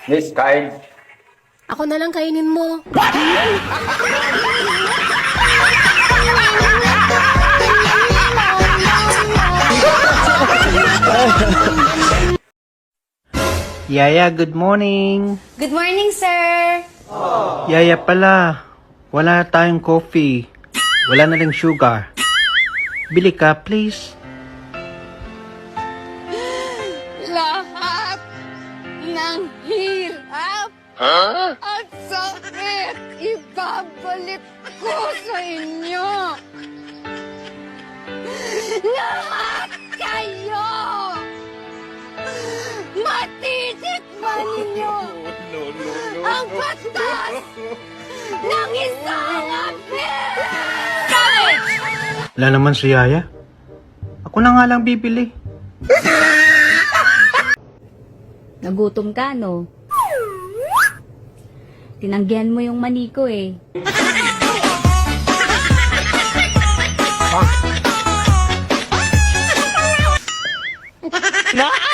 Yes, kind. Ako na lang kainin mo. Yaya, good morning. Good morning, sir. Yaya pala, wala tayong coffee. Wala na ring sugar. Bili ka, please. Lahat ng hirap at sakit ibabalik ko sa inyo. Lahat kayo! Matitikman ninyo ang batas ng isang apel! Wala naman si Yaya. Ako na nga lang bibili. Nagutom ka, no? Tinanggihan mo yung mani ko, eh. Na!